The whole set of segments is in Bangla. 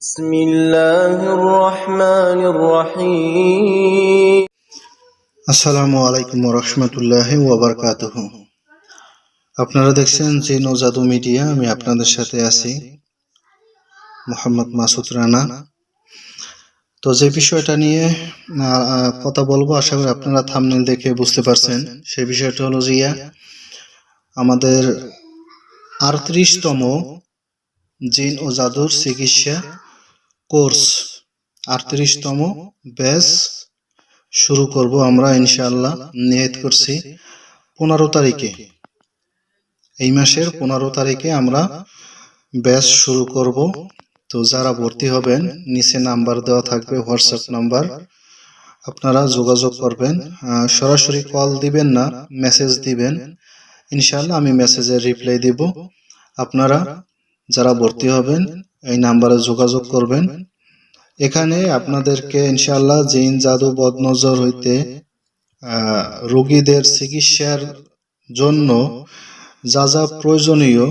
بسم الله الرحمن الرحيم আসসালামু আলাইকুম ওয়া রাহমাতুল্লাহি ওয়া বারাকাতুহু। আপনারা দেখছেন জিন ও জাদু মিডিয়া। আমি আপনাদের সাথে আছি মোহাম্মদ মাসুদ রানা। তো যে বিষয়টা নিয়ে কথা বলবো, আশা করি আপনারা থাম্বনেল দেখে বুঝতে পারছেন। সেই বিষয়টা হলো যে আমাদের 38তম জিন ও জাদুর চিকিৎসা কোর্স, 38তম ব্যাচ শুরু করব আমরা ইনশাআল্লাহ। নিয়ত করছি 15 তারিখে, এই মাসের 15 তারিখে আমরা ব্যাচ শুরু করব। তো যারা ভর্তি হবেন, নিচে নাম্বার দেওয়া থাকবে, হোয়াটসঅ্যাপ নাম্বার, আপনারা যোগাযোগ করবেন। সরাসরি কল দিবেন না, মেসেজ দিবেন। ইনশাআল্লাহ আমি মেসেজের রিপ্লাই দিব। আপনারা যারা ভর্তি হবেন এই নাম্বারে যোগাযোগ করবেন। এখানে আপনাদেরকে ইনশাআল্লাহ জিন জাদু বদনজর হইতে রোগীদের চিকিৎসার জন্য যা যা প্রয়োজনীয়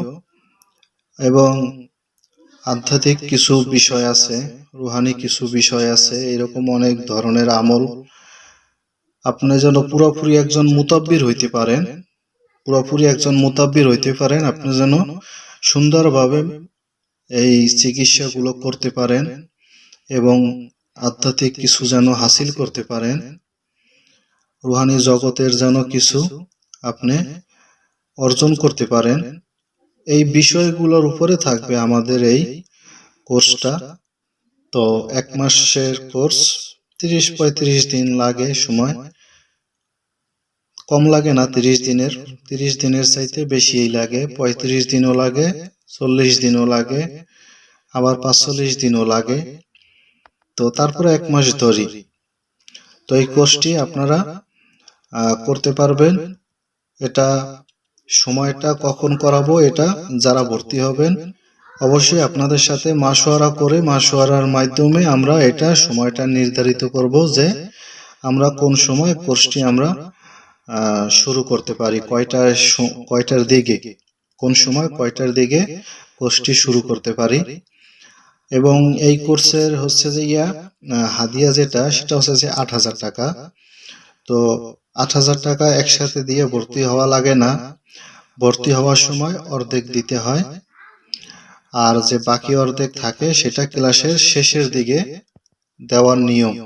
এবং আধ্যাত্মিক কিছু বিষয় আছে, রুহানি কিছু বিষয় আছে, এরকম অনেক ধরনের আমল আপনি যেন পুরোপুরি একজন মুতাব্বির হইতে পারেন, আপনি যেন সুন্দরভাবে এই চিকিৎসাগুলো করতে পারেন এবং আধ্যাত্মিক কিছু যেন হাসিল করতে পারেন, রুহানি জগতের যেন কিছু আপনি অর্জন করতে পারেন। এই বিষয়গুলোর উপরে থাকবে আমাদের এই কোর্সটা। তো 1 মাসের কোর্স, 30-35 দিন লাগে, সময় কম লাগে না। 30 দিনের চাইতে বেশিই লাগে, 35 দিনও লাগে, 40 দিনও লাগে, আবার 45 দিনও লাগে। তো তারপরে 1 মাস ধরি। তো এই কোর্সটি আপনারা করতে পারবেন। এটা সময়টা কখন করাবো, এটা যারা ভর্তি হবেন অবশ্যই আপনাদের সাথে মাশওয়ারার মাধ্যমে আমরা এটা সময়টা নির্ধারিত করব যে আমরা কোন সময় কোর্সটি আমরা শুরু করতে পারি, কয়টার দিকে, কোন সময় কয়টার দিকে কোর্সটি শুরু করতে পারি। এবং এই কোর্সের হচ্ছে যে হাদিয়া যেটা, সেটা হচ্ছে যে 8,000 টাকা। তো 8,000 টাকা একসাথে দিয়ে ভর্তি হওয়া লাগে না, ভর্তি হওয়ার সময় অর্ধেক দিতে হয়। আর যে বাকি অর্ধেক থাকে সেটা ক্লাসের শেষের দিকে দেওয়ার নিয়ম।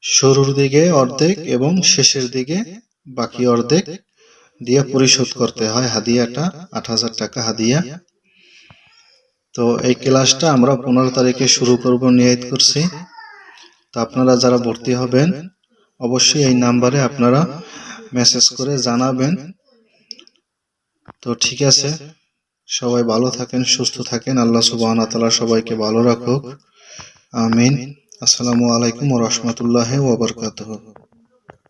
শুরুর দিকে অর্ধেক এবং শেষের দিকে বাকি অর্ধেক দিয়ে পরিশোধ করতে হয় হাদিয়াটা, 8,000 টাকা হাদিয়া। তো এই ক্লাসটা আমরা 15 তারিখে শুরু করব, নিয়ত করছি। তো আপনারা যারা ভর্তি হবেন অবশ্যই এই নাম্বারে আপনারা মেসেজ করে জানাবেন। তো ঠিক আছে, সবাই ভালো থাকেন, সুস্থ থাকেন। আল্লাহ সুবহানাহু ওয়া তাআলা সবাইকে ভালো রাখুক, আমিন। আসসালামু আলাইকুম ওয়া রাহমাতুল্লাহি ওয়া বারাকাতুহু।